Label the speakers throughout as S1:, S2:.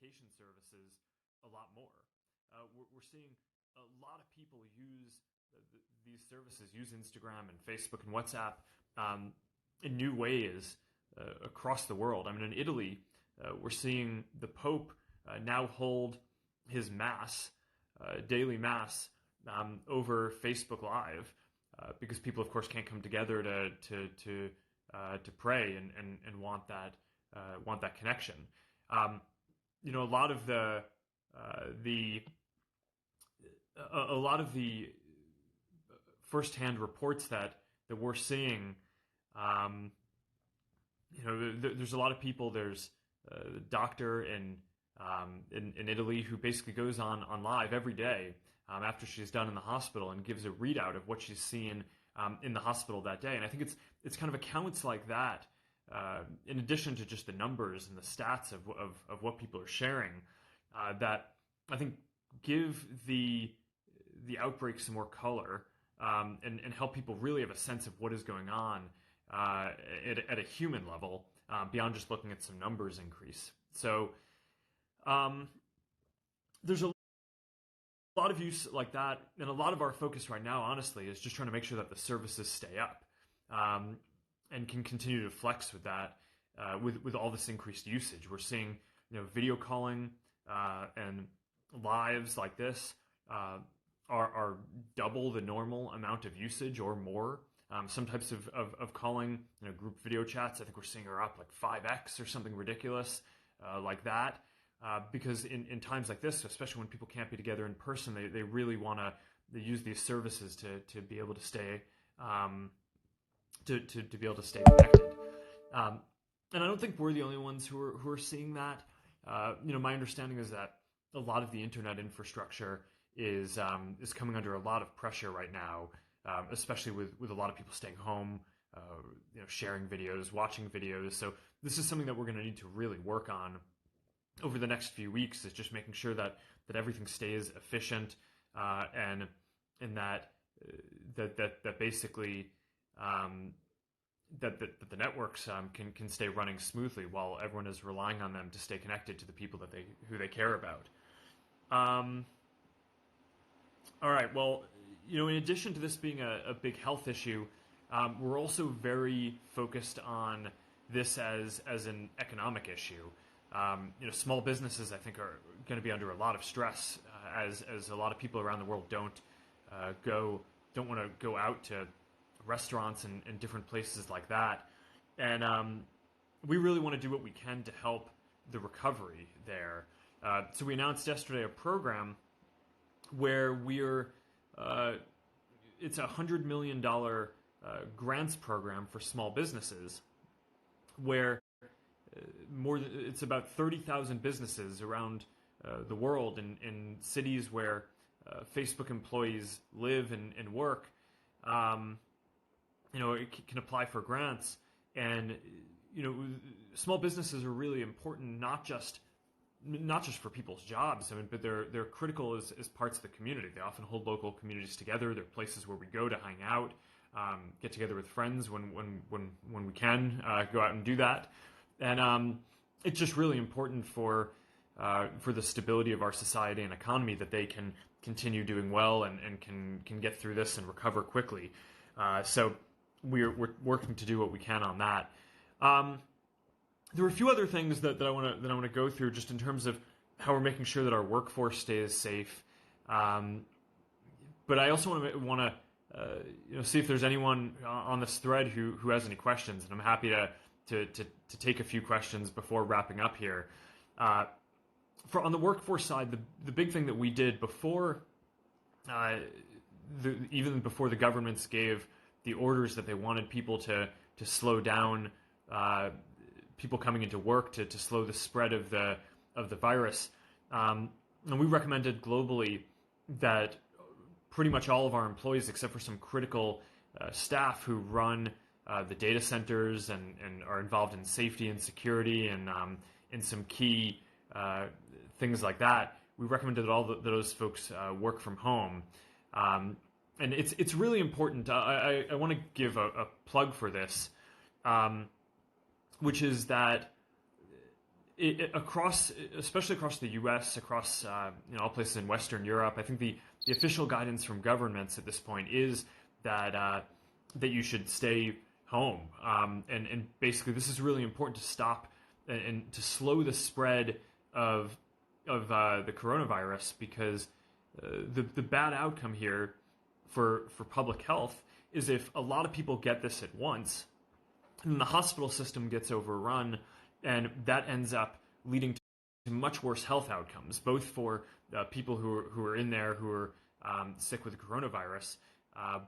S1: notification services a lot more. We're seeing a lot of people use these services, use Instagram and Facebook and WhatsApp in new ways across the world. I mean, in Italy, we're seeing the Pope now hold his mass, daily mass, over Facebook Live, because people, of course, can't come together to pray and want that connection. A lot of the firsthand reports that we're seeing, there's a lot of people. There's a doctor in Italy who basically goes on live every day after she's done in the hospital and gives a readout of what she's seen in the hospital that day. And I think it's kind of accounts like that, in addition to just the numbers and the stats of what people are sharing, that I think give the outbreak some more color, and help people really have a sense of what is going on at a human level, beyond just looking at some numbers increase. So there's a lot of use like that, and a lot of our focus right now, honestly, is just trying to make sure that the services stay up, and can continue to flex with that, with all this increased usage. We're seeing video calling and lives like this are double the normal amount of usage or more. Some types of calling, group video chats, I think we're seeing are up like 5x or something ridiculous like that. Because in times like this, especially when people can't be together in person, they really want to use these services to be able to stay to be able to stay connected. And I don't think we're the only ones who are seeing that. My understanding is that a lot of the internet infrastructure is coming under a lot of pressure right now, especially with a lot of people staying home, sharing videos, watching videos. So this is something that we're going to need to really work on over the next few weeks, is just making sure that everything stays efficient, and that basically that the networks can stay running smoothly while everyone is relying on them to stay connected to the people who they care about. All right. Well, in addition to this being a big health issue, we're also very focused on this as an economic issue. Small businesses, I think, are going to be under a lot of stress, as a lot of people around the world don't want to go out to restaurants and different places like that. And we really want to do what we can to help the recovery there. So we announced yesterday a program where it's a $100 million grants program for small businesses, where it's about 30,000 businesses around the world in cities where Facebook employees live and work. It can apply for grants, and small businesses are really important, not just for people's jobs. but they're critical as parts of the community. They often hold local communities together. They're places where we go to hang out, get together with friends when we can go out and do that. And it's just really important for the stability of our society and economy that they can continue doing well and can get through this and recover quickly. So we're working to do what we can on that. There were a few other things that I want to go through, just in terms of how we're making sure that our workforce stays safe. But I also want to see if there's anyone on this thread who has any questions, and I'm happy to take a few questions before wrapping up here. On the workforce side, the big thing that we did before, even before the governments gave the orders that they wanted people to slow down people coming into work, to slow the spread of the virus, and we recommended globally that pretty much all of our employees, except for some critical staff who run the data centers and are involved in safety and security and in some key things like that, we recommended that those folks work from home. And it's really important. I want to give a plug for this, which is that especially across the U.S., across all places in Western Europe, I think the official guidance from governments at this point is that that you should stay home, and basically this is really important to stop and to slow the spread of the coronavirus, because the bad outcome here for public health is if a lot of people get this at once, and the hospital system gets overrun, and that ends up leading to much worse health outcomes, both for people who are in there who are sick with coronavirus,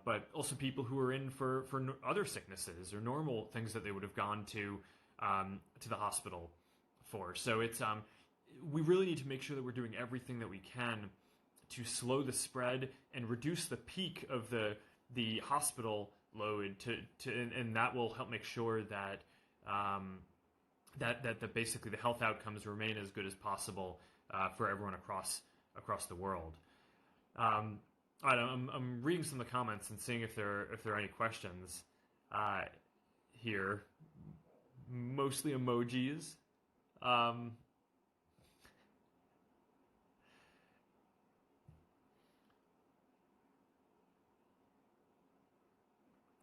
S1: but also people who are in for other sicknesses or normal things that they would have gone to the hospital for. So it's we really need to make sure that we're doing everything that we can to slow the spread and reduce the peak of the hospital load and that will help make sure that that basically the health outcomes remain as good as possible for everyone across the world. I'm reading some of the comments and seeing if there are any questions here. Mostly emojis.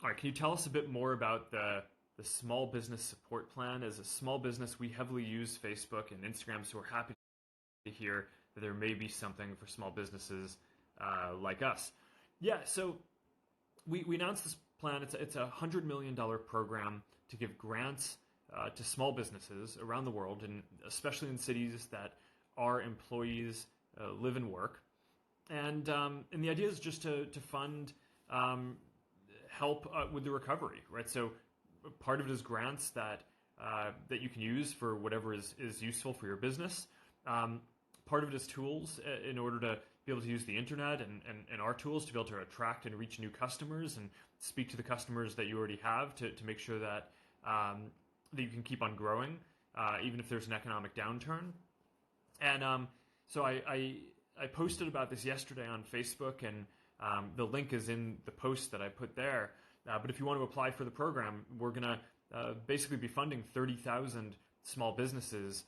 S1: All right, can you tell us a bit more about the small business support plan? As a small business, we heavily use Facebook and Instagram, so we're happy to hear that there may be something for small businesses like us. Yeah, so we announced this plan. It's a $100 million program to give grants to small businesses around the world, and especially in cities that our employees live and work. And the idea is just to fund help with the recovery, right? So part of it is grants that you can use for whatever is useful for your business. Part of it is tools in order to be able to use the internet and our tools to be able to attract and reach new customers and speak to the customers that you already have to make sure that that you can keep on growing even if there's an economic downturn. And so I posted about this yesterday on Facebook, and the link is in the post that I put there. But if you want to apply for the program, we're going to basically be funding 30,000 small businesses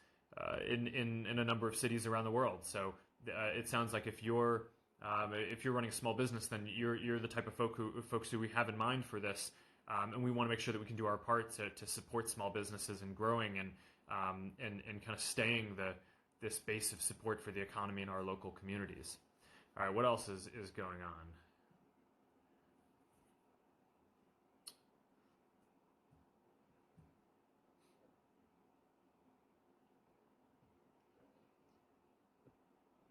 S1: in a number of cities around the world. So it sounds like if you're running a small business, then you're the type of folks who we have in mind for this, and we want to make sure that we can do our part to support small businesses and growing and kind of staying this base of support for the economy in our local communities. All right, what else is going on?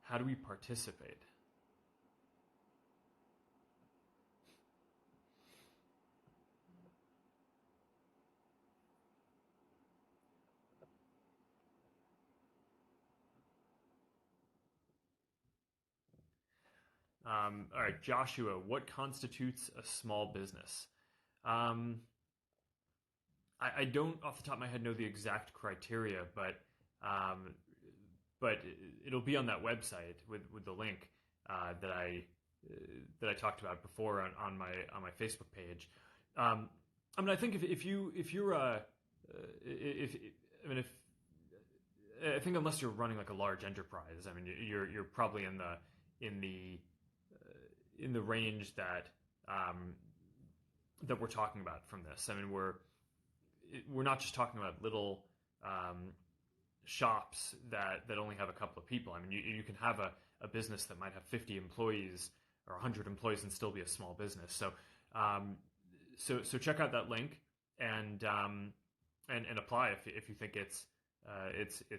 S1: How do we participate? All right, Joshua, what constitutes a small business? I don't, off the top of my head, know the exact criteria, but it'll be on that website with the link that I talked about before on my Facebook page. I mean, I think if I think unless you're running like a large enterprise, I mean, you're probably in the range that that we're talking about from this. I mean, we're not just talking about little shops that only have a couple of people. I mean, you can have a business that might have 50 employees or 100 employees and still be a small business. So so check out that link and apply if you think it's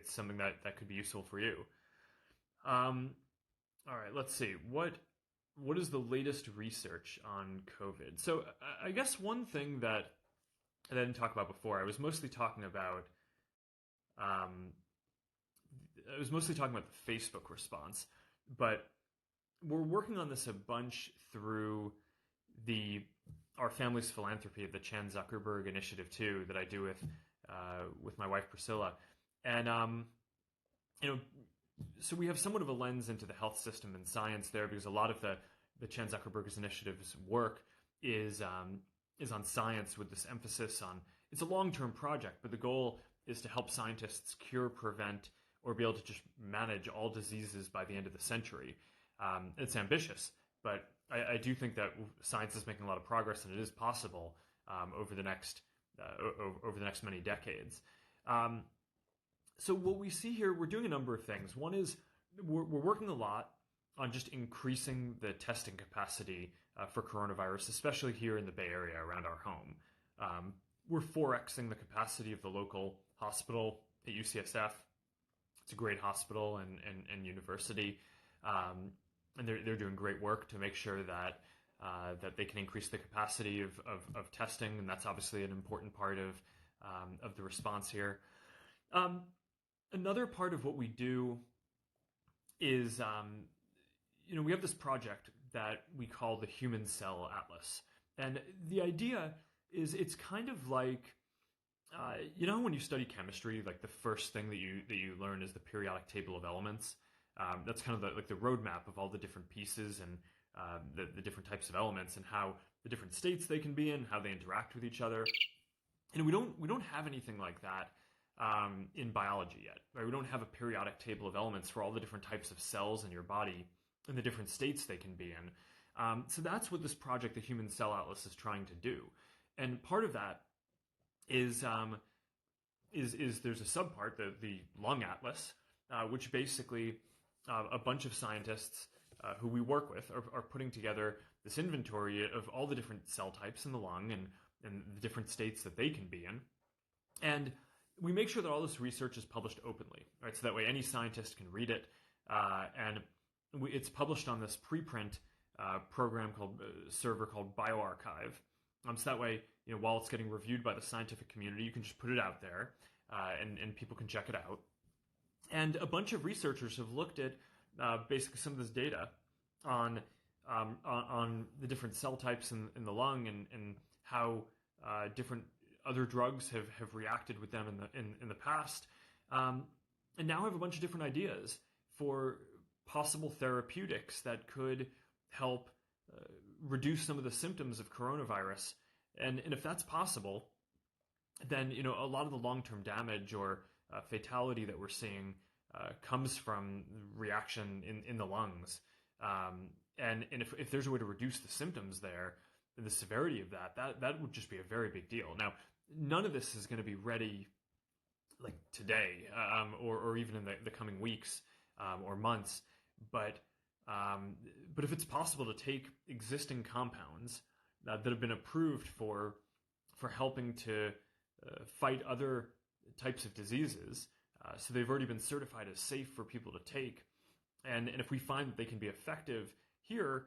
S1: something that could be useful for you. All right, let's see. What is the latest research on COVID? So I guess one thing that I didn't talk about before, I was mostly talking about the Facebook response, but we're working on this a bunch through our family's philanthropy, the Chan Zuckerberg initiative too, that I do with my wife Priscilla, and so we have somewhat of a lens into the health system and science there, because a lot of the Chan Zuckerberg's initiative's work is on science, with this emphasis on, it's a long-term project, but the goal is to help scientists cure, prevent, or be able to just manage all diseases by the end of the century. It's ambitious, but I do think that science is making a lot of progress, and it is possible over the next many decades. So what we see here, we're doing a number of things. One is we're working a lot on just increasing the testing capacity for coronavirus, especially here in the Bay Area around our home. We're 4xing the capacity of the local hospital at UCSF. It's a great hospital and university, and they're doing great work to make sure that they can increase the capacity of testing, and that's obviously an important part of the response here. Another part of what we do is, we have this project that we call the Human Cell Atlas, and the idea is it's kind of like, when you study chemistry, like the first thing that you learn is the periodic table of elements. That's kind of the roadmap of all the different pieces and the different types of elements and how the different states they can be in, how they interact with each other. And we don't have anything like that in biology yet. Right? We don't have a periodic table of elements for all the different types of cells in your body and the different states they can be in. So that's what this project, the Human Cell Atlas, is trying to do. And part of that is there's a subpart, the Lung Atlas, which basically a bunch of scientists who we work with are putting together this inventory of all the different cell types in the lung and the different states that they can be in. And we make sure that all this research is published openly, right? So that way any scientist can read it. And it's published on this preprint program server called bioRxiv. So that way, while it's getting reviewed by the scientific community, you can just put it out there and people can check it out. And a bunch of researchers have looked at basically some of this data on the different cell types in the lung and how different other drugs have reacted with them in the past, and now have a bunch of different ideas for possible therapeutics that could help reduce some of the symptoms of coronavirus. And if that's possible, then a lot of the long-term damage or fatality that we're seeing comes from reaction in the lungs. And if there's a way to reduce the symptoms there, and the severity of that would just be a very big deal. Now, none of this is going to be ready like today, or even in the coming weeks or months. But if it's possible to take existing compounds that have been approved for helping to fight other types of diseases, so they've already been certified as safe for people to take, and if we find that they can be effective here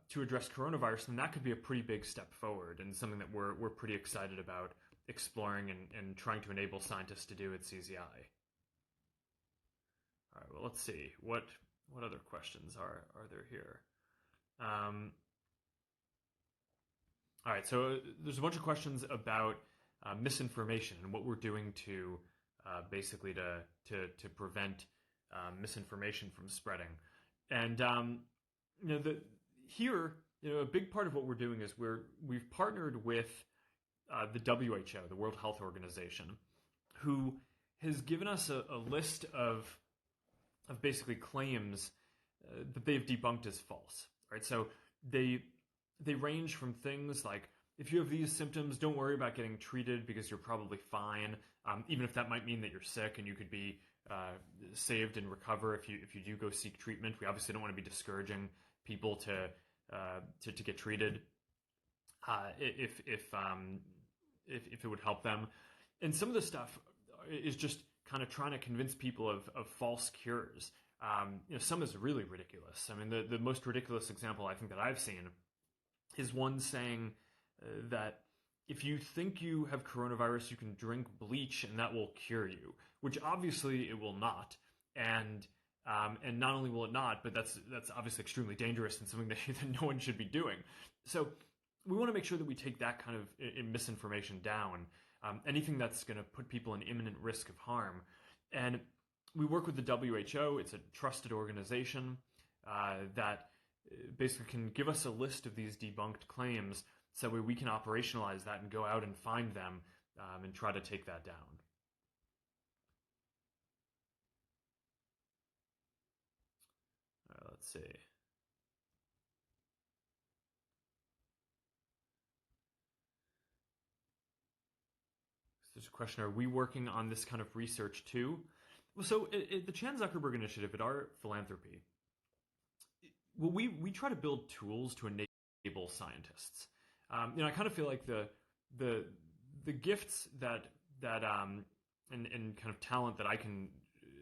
S1: to address coronavirus, then that could be a pretty big step forward and something that we're pretty excited about exploring and trying to enable scientists to do at CZI. All right, well, let's see. What other questions are there here? All right, so there's a bunch of questions about misinformation and what we're doing to basically to prevent misinformation from spreading. And here, a big part of what we're doing is we've partnered with the WHO, the World Health Organization, who has given us a list of basically claims that they've debunked as false. Right, so they range from things like, if you have these symptoms, don't worry about getting treated because you're probably fine, even if that might mean that you're sick and you could be saved and recover if you do go seek treatment. We obviously don't want to be discouraging people to get treated if it would help them. And some of the stuff is just kind of trying to convince people of false cures. Some is really ridiculous. I mean, the most ridiculous example I think that I've seen is one saying that if you think you have coronavirus, you can drink bleach and that will cure you, which obviously it will not. And not only will it not, but that's obviously extremely dangerous and something that no one should be doing. So we want to make sure that we take that kind of misinformation down, anything that's going to put people in imminent risk of harm. And we work with the WHO. It's a trusted organization that basically can give us a list of these debunked claims so we can operationalize that and go out and find them and try to take that down. let's see. There's a question, are we working on this kind of research too? Well, so the Chan Zuckerberg Initiative at our philanthropy, well, we try to build tools to enable scientists. I kind of feel like the gifts that and kind of talent that I can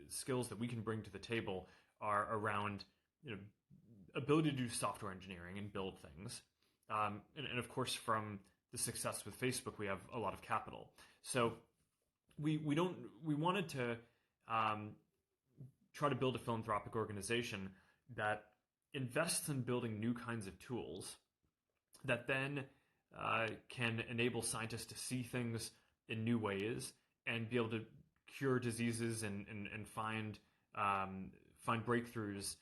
S1: skills that we can bring to the table are around ability to do software engineering and build things, and of course from the success with Facebook we have a lot of capital. So we wanted to try to build a philanthropic organization that invests in building new kinds of tools that then can enable scientists to see things in new ways and be able to cure diseases and find breakthroughs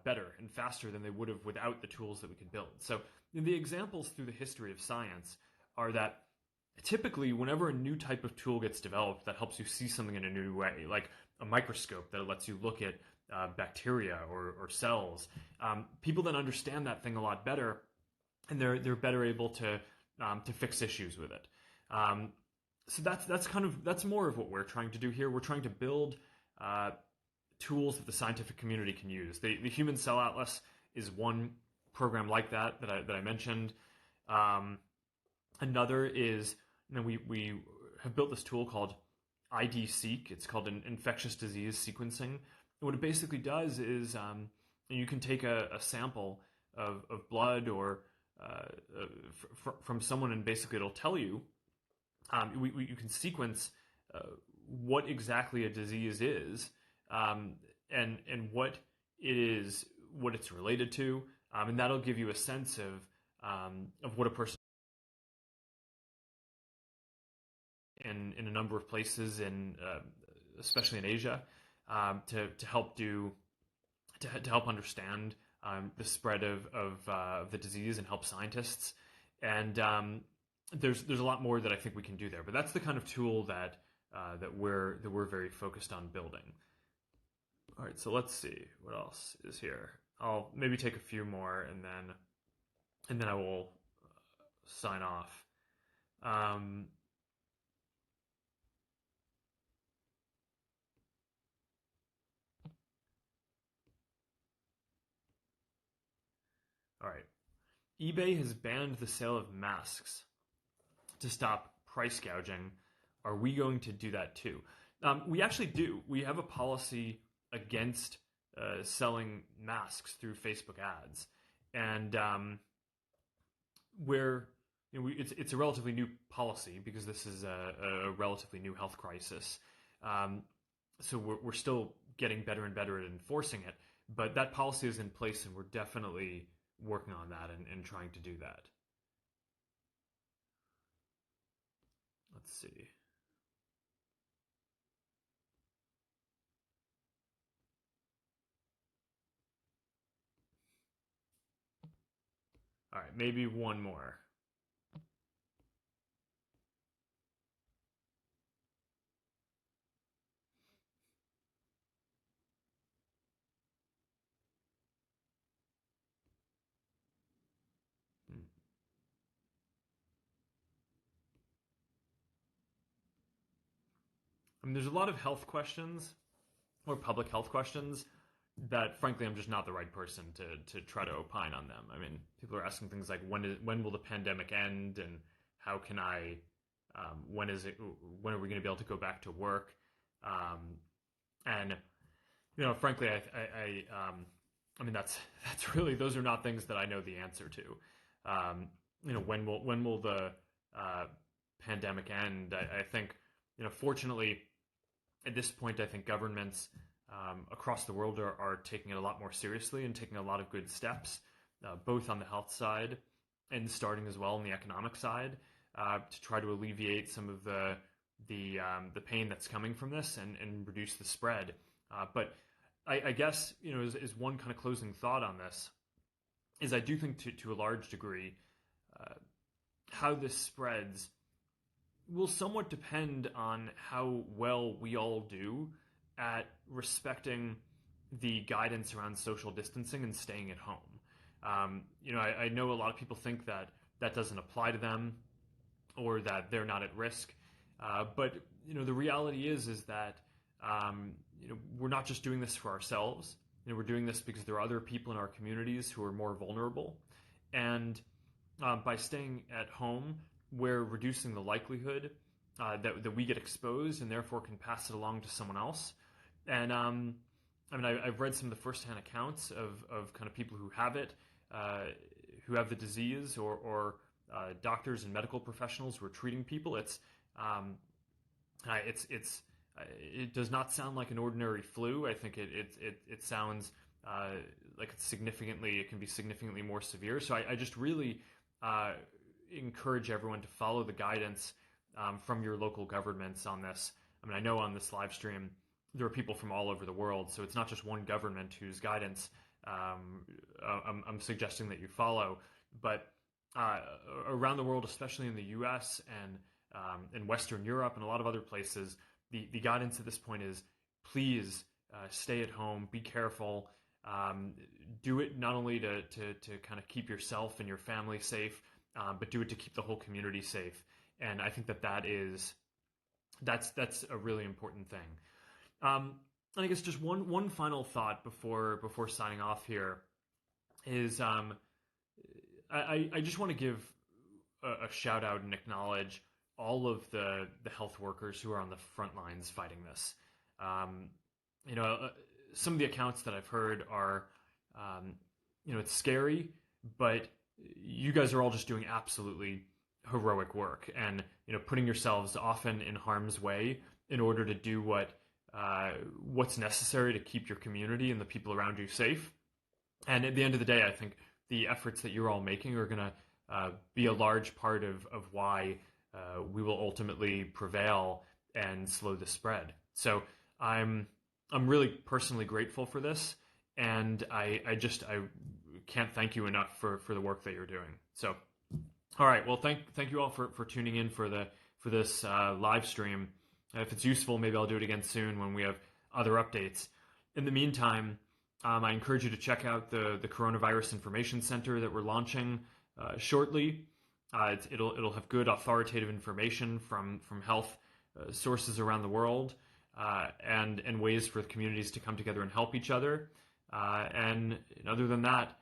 S1: better and faster than they would have without the tools that we could build. So the examples through the history of science are that typically whenever a new type of tool gets developed that helps you see something in a new way, like a microscope that lets you look at bacteria or cells, people then understand that thing a lot better, and they're better able to fix issues with it. So that's more of what we're trying to do here. We're trying to build tools that the scientific community can use. The Human Cell Atlas is one program like that I mentioned. Another is we have built this tool called ID-Seq. It's called an infectious disease sequencing. And what it basically does is you can take a sample of blood or from someone, and basically it'll tell you. You can sequence what exactly a disease is, and what it is, what it's related to, and that'll give you a sense of what a person in a number of places, especially in Asia, to help understand the spread of the disease and help scientists. And there's a lot more that I think we can do there, but that's the kind of tool that we're very focused on building. All right, so let's see what else is here. I'll maybe take a few more, and then I will sign off. All right, eBay has banned the sale of masks to stop price gouging. Are we going to do that too? We actually do. We have a policy against selling masks through Facebook ads, and it's a relatively new policy because this is a relatively new health crisis. So we're still getting better and better at enforcing it, but that policy is in place, and we're definitely working on that and trying to do that. Let's see. All right, maybe one more. I mean, there's a lot of health questions or public health questions that, frankly, I'm just not the right person to try to opine on them. I mean, people are asking things like when will the pandemic end, and how can I when are we going to be able to go back to work? And frankly, I mean that's really, those are not things that I know the answer to. When will the pandemic end? I think fortunately at this point, I think governments across the world are taking it a lot more seriously and taking a lot of good steps, both on the health side and starting as well on the economic side, to try to alleviate some of the pain that's coming from this and reduce the spread. But I guess as one kind of closing thought on this is, I do think to a large degree how this spreads will somewhat depend on how well we all do at respecting the guidance around social distancing and staying at home. I know a lot of people think that that doesn't apply to them or that they're not at risk. But the reality is that we're not just doing this for ourselves. We're doing this because there are other people in our communities who are more vulnerable. And by staying at home, we're reducing the likelihood that we get exposed and therefore can pass it along to someone else. And I've read some of the firsthand accounts of kind of people who have it, who have the disease, or doctors and medical professionals who are treating people. It does not sound like an ordinary flu. I think it sounds like it can be significantly more severe. So I just really encourage everyone to follow the guidance from your local governments on this. I know on this live stream there are people from all over the world, so it's not just one government whose guidance I'm suggesting that you follow, but around the world, especially in the U.S. and in Western Europe and a lot of other places, the guidance at this point is please stay at home, be careful, do it not only to kind of keep yourself and your family safe, but do it to keep the whole community safe. And I think that's a really important thing. And I guess just one final thought before signing off here is I just want to give a shout out and acknowledge all of the health workers who are on the front lines fighting this. Some of the accounts that I've heard are, it's scary, but you guys are all just doing absolutely heroic work and, putting yourselves often in harm's way in order to do what's necessary to keep your community and the people around you safe. And at the end of the day, I think the efforts that you're all making are going to be a large part of why we will ultimately prevail and slow the spread. So I'm really personally grateful for this, and I can't thank you enough for the work that you're doing. So, all right, well, thank you all for tuning in for this live stream. If it's useful, maybe I'll do it again soon when we have other updates. In the meantime, I encourage you to check out the Coronavirus Information Center that we're launching shortly. It'll have good authoritative information from health sources around the world, and ways for communities to come together and help each other. And other than that,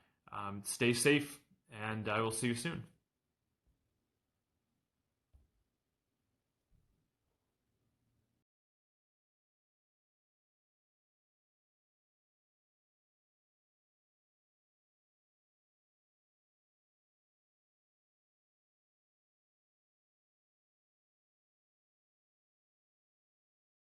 S1: stay safe, and I will see you soon.